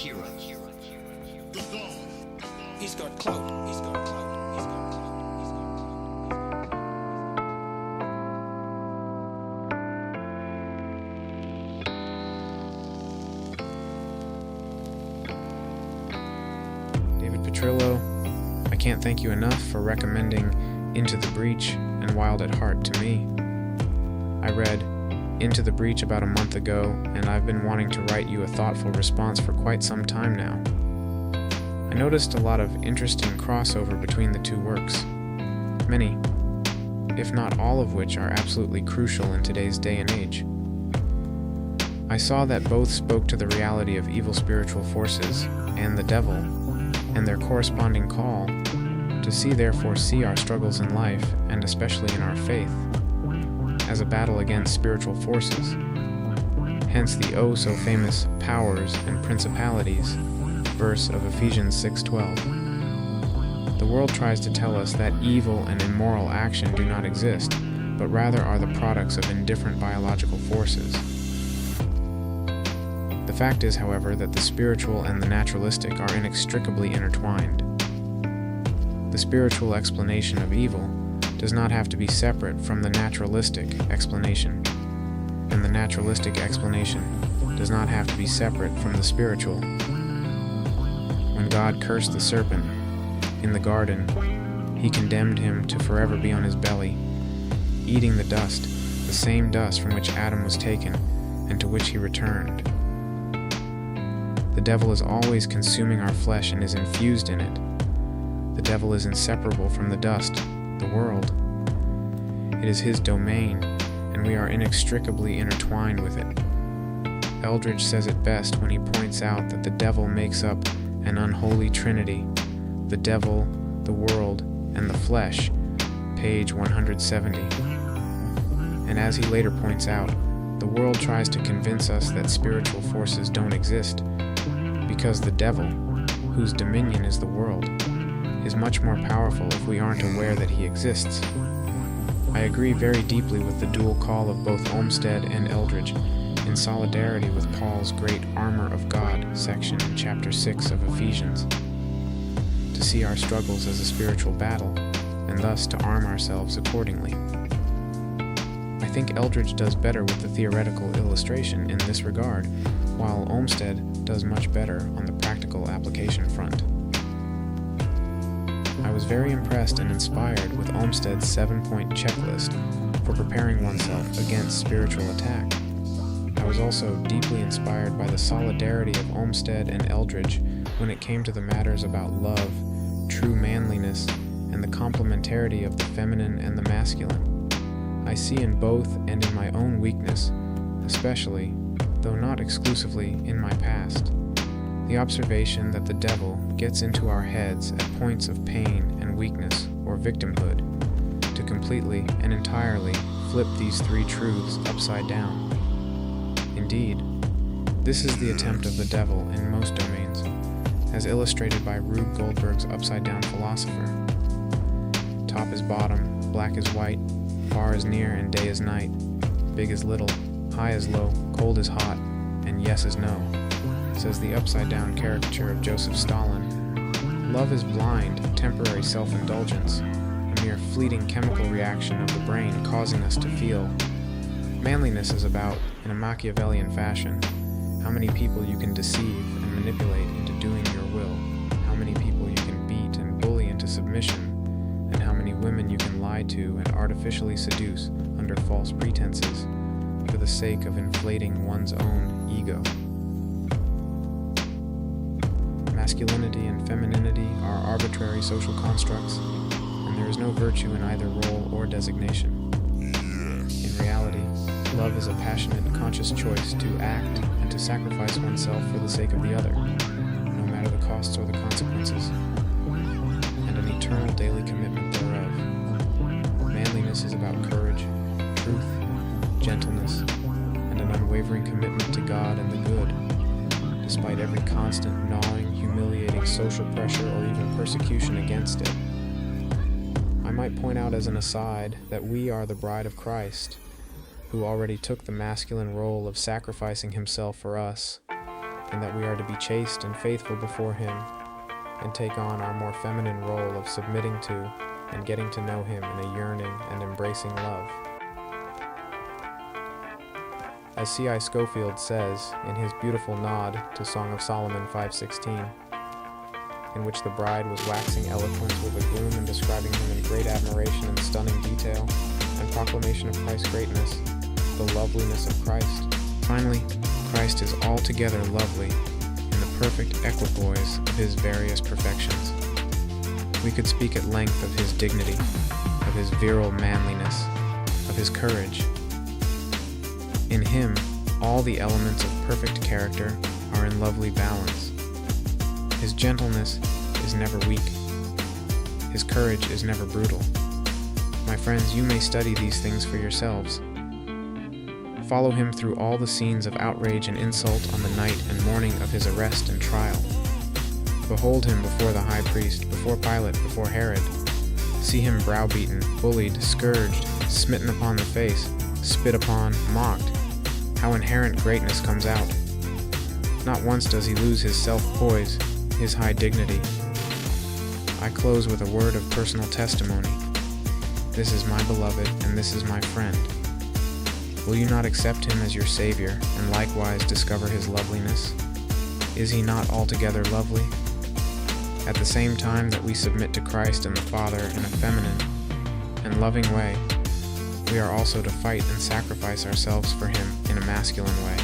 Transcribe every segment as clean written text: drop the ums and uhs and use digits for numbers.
He's got clout. He's got clout. He's got clout. David Petrillo, I can't thank you enough for recommending Into the Breach and Wild at Heart to me. I read Into the Breach about a month ago, and I've been wanting to write you a thoughtful response for quite some time now. I noticed a lot of interesting crossover between the two works, many, if not all of which are absolutely crucial in today's day and age. I saw that both spoke to the reality of evil spiritual forces and the devil, and their corresponding call to therefore see our struggles in life, and especially in our faith, as a battle against spiritual forces. Hence the oh-so-famous powers and principalities verse of Ephesians 6:12. The world tries to tell us that evil and immoral action do not exist, but rather are the products of indifferent biological forces. The fact is, however, that the spiritual and the naturalistic are inextricably intertwined. The spiritual explanation of evil does not have to be separate from the naturalistic explanation, and the naturalistic explanation does not have to be separate from the spiritual. When God cursed the serpent in the garden, he condemned him to forever be on his belly, eating the dust, the same dust from which Adam was taken and to which he returned. The devil is always consuming our flesh and is infused in it. The devil is inseparable from the dust, the world. It is his domain, and we are inextricably intertwined with it. Eldridge says it best when he points out that the devil makes up an unholy trinity, the devil, the world, and the flesh, page 170. And as he later points out, the world tries to convince us that spiritual forces don't exist, because the devil, whose dominion is the world, is much more powerful if we aren't aware that he exists. I agree very deeply with the dual call of both Olmsted and Eldridge, in solidarity with Paul's great Armor of God section in chapter 6 of Ephesians, to see our struggles as a spiritual battle, and thus to arm ourselves accordingly. I think Eldridge does better with the theoretical illustration in this regard, while Olmsted does much better on the practical application front. I was very impressed and inspired with Olmsted's 7-point checklist for preparing oneself against spiritual attack. I was also deeply inspired by the solidarity of Olmsted and Eldridge when it came to the matters about love, true manliness, and the complementarity of the feminine and the masculine. I see in both and in my own weakness, especially, though not exclusively, in my past, the observation that the devil gets into our heads at points of pain and weakness or victimhood to completely and entirely flip these three truths upside down. Indeed, this is the attempt of the devil in most domains, as illustrated by Rube Goldberg's upside-down philosopher. Top is bottom, black is white, far is near and day is night, big is little, high is low, cold is hot, and yes is no, says the upside-down caricature of Joseph Stalin. Love is blind, temporary self-indulgence, a mere fleeting chemical reaction of the brain causing us to feel. Manliness is about, in a Machiavellian fashion, how many people you can deceive and manipulate into doing your will, how many people you can beat and bully into submission, and how many women you can lie to and artificially seduce under false pretenses for the sake of inflating one's own ego. Masculinity and femininity are arbitrary social constructs, and there is no virtue in either role or designation. In reality, love is a passionate, conscious choice to act and to sacrifice oneself for the sake of the other, no matter the costs or the consequences, and an eternal daily commitment thereof. Manliness is about courage, truth, gentleness, and an unwavering commitment to God and the good, despite every constant, gnawing, humiliating social pressure or even persecution against it. I might point out as an aside that we are the bride of Christ, who already took the masculine role of sacrificing himself for us, and that we are to be chaste and faithful before Him, and take on our more feminine role of submitting to and getting to know Him in a yearning and embracing love. As C.I. Scofield says in his beautiful nod to Song of Solomon 5:16, in which the bride was waxing eloquent with a groom and describing him in great admiration and stunning detail, and proclamation of Christ's greatness, the loveliness of Christ. Finally, Christ is altogether lovely in the perfect equipoise of His various perfections. We could speak at length of His dignity, of His virile manliness, of His courage. In Him, all the elements of perfect character are in lovely balance. His gentleness is never weak. His courage is never brutal. My friends, you may study these things for yourselves. Follow Him through all the scenes of outrage and insult on the night and morning of His arrest and trial. Behold Him before the high priest, before Pilate, before Herod. See Him browbeaten, bullied, scourged, smitten upon the face, spit upon, mocked. How inherent greatness comes out. Not once does He lose His self-poise, His high dignity. I close with a word of personal testimony. This is my beloved, and this is my friend. Will you not accept Him as your Savior, and likewise discover His loveliness? Is He not altogether lovely? At the same time that we submit to Christ and the Father in a feminine and loving way, we are also to fight and sacrifice ourselves for Him in a masculine way.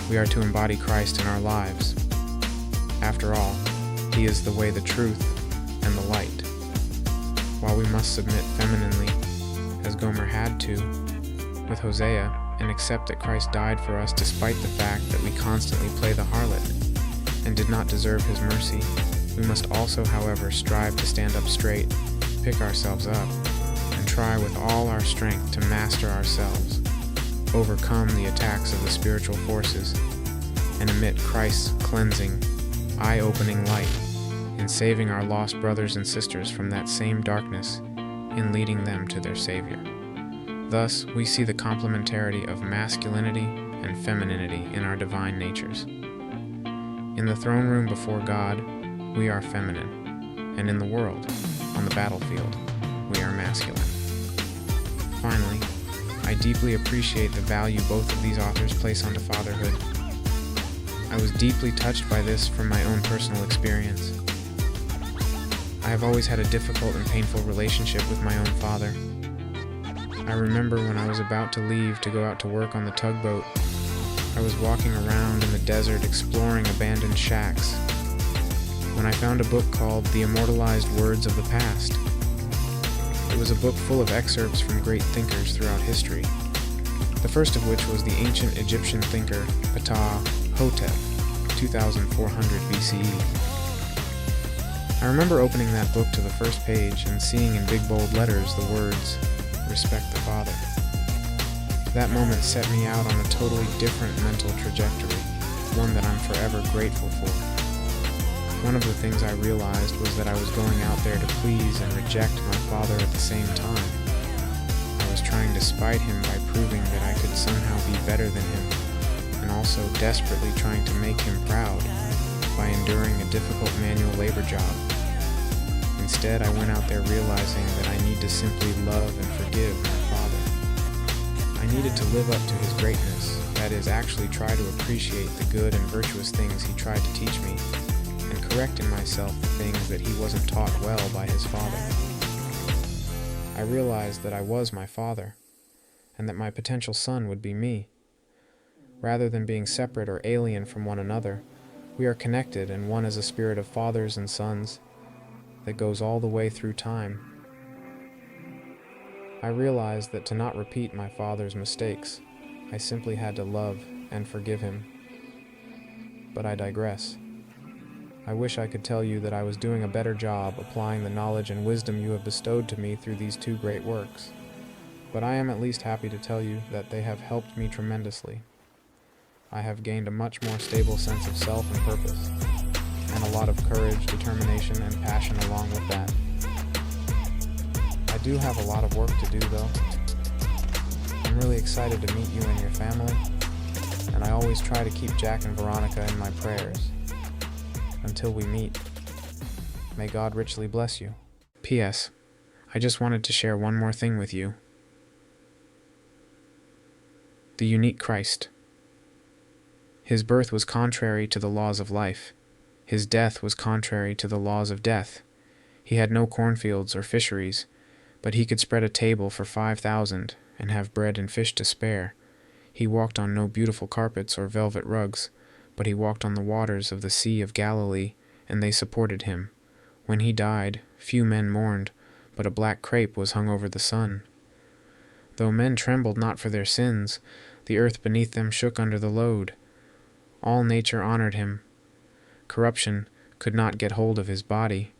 We are to embody Christ in our lives. After all, He is the way, the truth, and the light. While we must submit femininely, as Gomer had to, with Hosea, and accept that Christ died for us despite the fact that we constantly play the harlot and did not deserve His mercy, we must also, however, strive to stand up straight, pick ourselves up, and try with all our strength to master ourselves, overcome the attacks of the spiritual forces, and emit Christ's cleansing, eye-opening light in saving our lost brothers and sisters from that same darkness, in leading them to their Savior. Thus, we see the complementarity of masculinity and femininity in our divine natures. In the throne room before God, we are feminine, and in the world, on the battlefield, we are masculine. Finally, I deeply appreciate the value both of these authors place onto fatherhood. I was deeply touched by this from my own personal experience. I have always had a difficult and painful relationship with my own father. I remember when I was about to leave to go out to work on the tugboat, I was walking around in the desert exploring abandoned shacks, when I found a book called The Immortalized Words of the Past. It was a book full of excerpts from great thinkers throughout history, the first of which was the ancient Egyptian thinker Ptah-hotep, 2400 BCE. I remember opening that book to the first page and seeing in big bold letters the words, "Respect the Father." That moment set me out on a totally different mental trajectory, one that I'm forever grateful for. One of the things I realized was that I was going out there to please and reject my father at the same time. I was trying to spite him by proving that I could somehow be better than him, and also desperately trying to make him proud by enduring a difficult manual labor job. Instead, I went out there realizing that I need to simply love and forgive my father. I needed to live up to his greatness, that is, actually try to appreciate the good and virtuous things he tried to teach me, and correct in myself the things that he wasn't taught well by his father. I realized that I was my father, and that my potential son would be me. Rather than being separate or alien from one another, we are connected, and one is a spirit of fathers and sons that goes all the way through time. I realized that to not repeat my father's mistakes, I simply had to love and forgive him. But I digress. I wish I could tell you that I was doing a better job applying the knowledge and wisdom you have bestowed to me through these two great works, but I am at least happy to tell you that they have helped me tremendously. I have gained a much more stable sense of self and purpose, and a lot of courage, determination, and passion along with that. I do have a lot of work to do, though. I'm really excited to meet you and your family, and and I always try to keep Jack and Veronica in my prayers. Until we meet, may God richly bless you. P.S. I just wanted to share one more thing with you. The unique Christ. His birth was contrary to the laws of life. His death was contrary to the laws of death. He had no cornfields or fisheries, but he could spread a table for 5,000 and have bread and fish to spare. He walked on no beautiful carpets or velvet rugs, but he walked on the waters of the Sea of Galilee, and they supported him. When he died, few men mourned, but a black crape was hung over the sun. Though men trembled not for their sins, the earth beneath them shook under the load. All nature honored him. Corruption could not get hold of his body.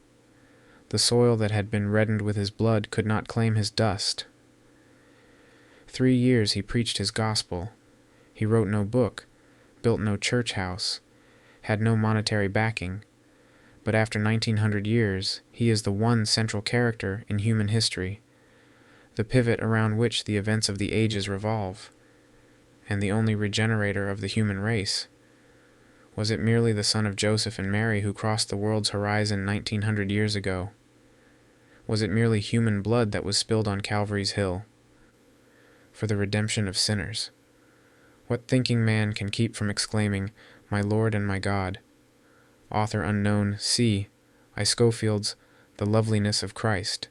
The soil that had been reddened with his blood could not claim his dust. 3 years he preached his gospel. He wrote no book, built no church house, had no monetary backing. But after 1900 years, he is the one central character in human history, the pivot around which the events of the ages revolve, and the only regenerator of the human race. Was it merely the son of Joseph and Mary who crossed the world's horizon 1900 years ago? Was it merely human blood that was spilled on Calvary's hill for the redemption of sinners? What thinking man can keep from exclaiming, "My Lord and my God"? Author unknown, C. I. Schofield's The Loveliness of Christ.